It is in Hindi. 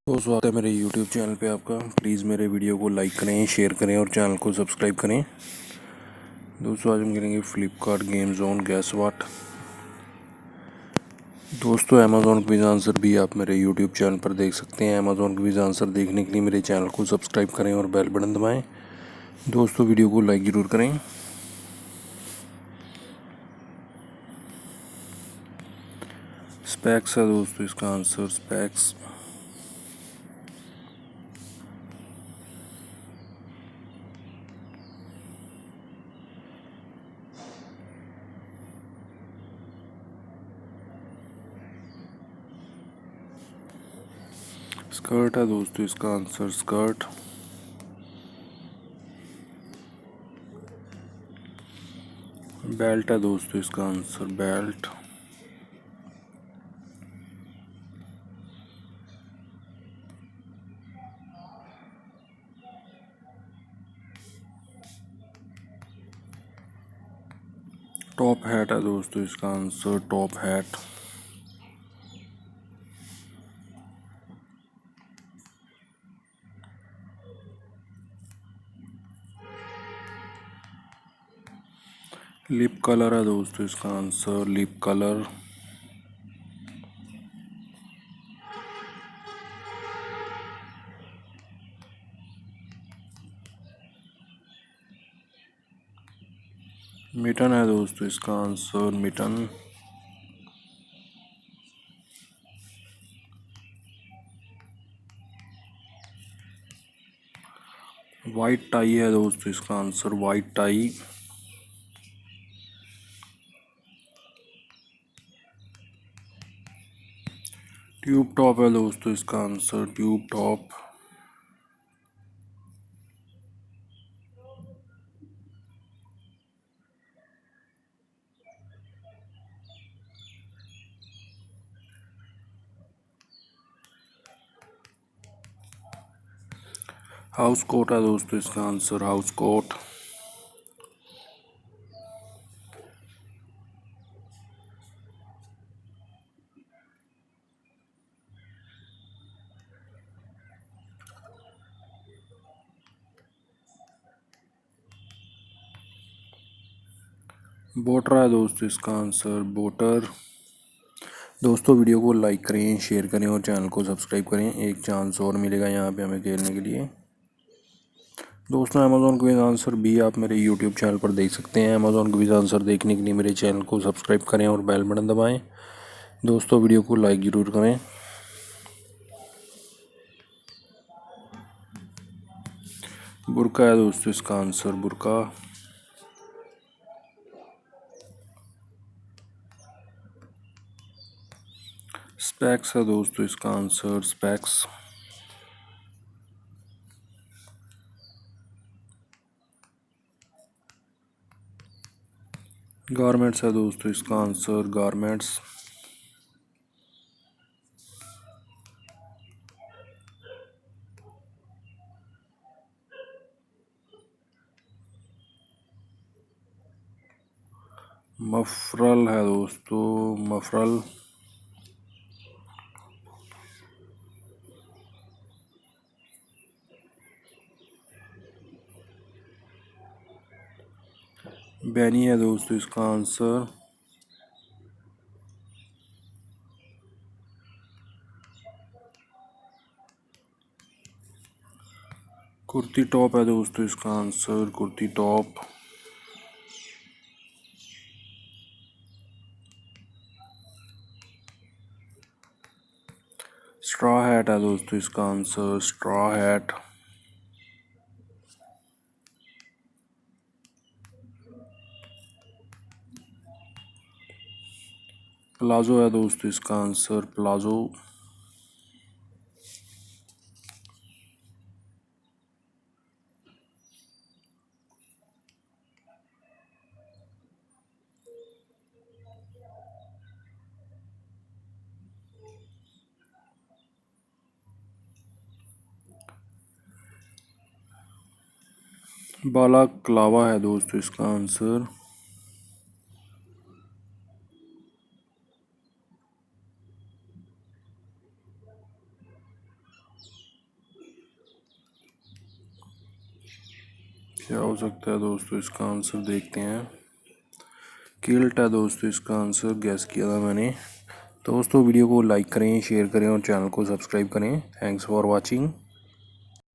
तो स्वागत है मेरे YouTube चैनल पे आपका। प्लीज़ मेरे वीडियो को लाइक करें, शेयर करें और चैनल को सब्सक्राइब करें। दोस्तों आज हम करेंगे फ्लिपकार्ट गेम जोन गैस वाट। दोस्तों अमेज़ॉन क्विज आंसर भी आप मेरे YouTube चैनल पर देख सकते हैं। अमेज़ॉन क्विज आंसर देखने के लिए मेरे चैनल को सब्सक्राइब करें और बेल बटन दबाएँ। दोस्तों वीडियो को लाइक ज़रूर करें। स्पैक्स है दोस्तों इसका आंसर, स्पैक्स। स्कर्ट है दोस्तों इसका आंसर, स्कर्ट। बेल्ट है दोस्तों इसका आंसर, बेल्ट। टॉप हैट है दोस्तों इसका answer, top hat. Lip colour है दोस्तों इसका आंसर, लिप कलर। मिटन है दोस्तों इसका आंसर, मिटन। वाइट टाई है दोस्तों इसका answer, white tie. Tube top है दोस्तों इसका answer, tube top. House coat है दोस्तों इसका आंसर, हाउस कोट। बोटर है दोस्तों इसका आंसर, बोटर। दोस्तों वीडियो को लाइक करें, शेयर करें और चैनल को सब्सक्राइब करें। एक चांस और मिलेगा यहाँ पे हमें खेलने के लिए। दोस्तों अमेज़ॉन क्विज आंसर भी आप मेरे यूट्यूब चैनल पर देख सकते हैं। अमेज़ॉन क्विज आंसर देखने के लिए मेरे चैनल को सब्सक्राइब करें और बेल बटन दबाएं। दोस्तों वीडियो को लाइक ज़रूर करें। बुर्का है दोस्तों इसका आंसर, बुर्का। स्पैक्स है दोस्तों इसका आंसर, स्पैक्स। गारमेंट्स है दोस्तों इसका आंसर, गारमेंट्स। मफरल है दोस्तों, मफरल। बैनी है दोस्तों इसका आंसर। कुर्ती टॉप है दोस्तों इसका answer, kurti top. Straw hat है दोस्तों इसका आंसर, स्ट्रॉ हैट। प्लाजो है दोस्तों इसका आंसर, प्लाजो। बाला क्लावा है दोस्तों इसका आंसर। क्या हो सकता है दोस्तों, इसका आंसर देखते हैं। किल्ट है दोस्तों, इसका आंसर गैस किया था मैंने। दोस्तों वीडियो को लाइक करें, शेयर करें और चैनल को सब्सक्राइब करें। Thanks for watching.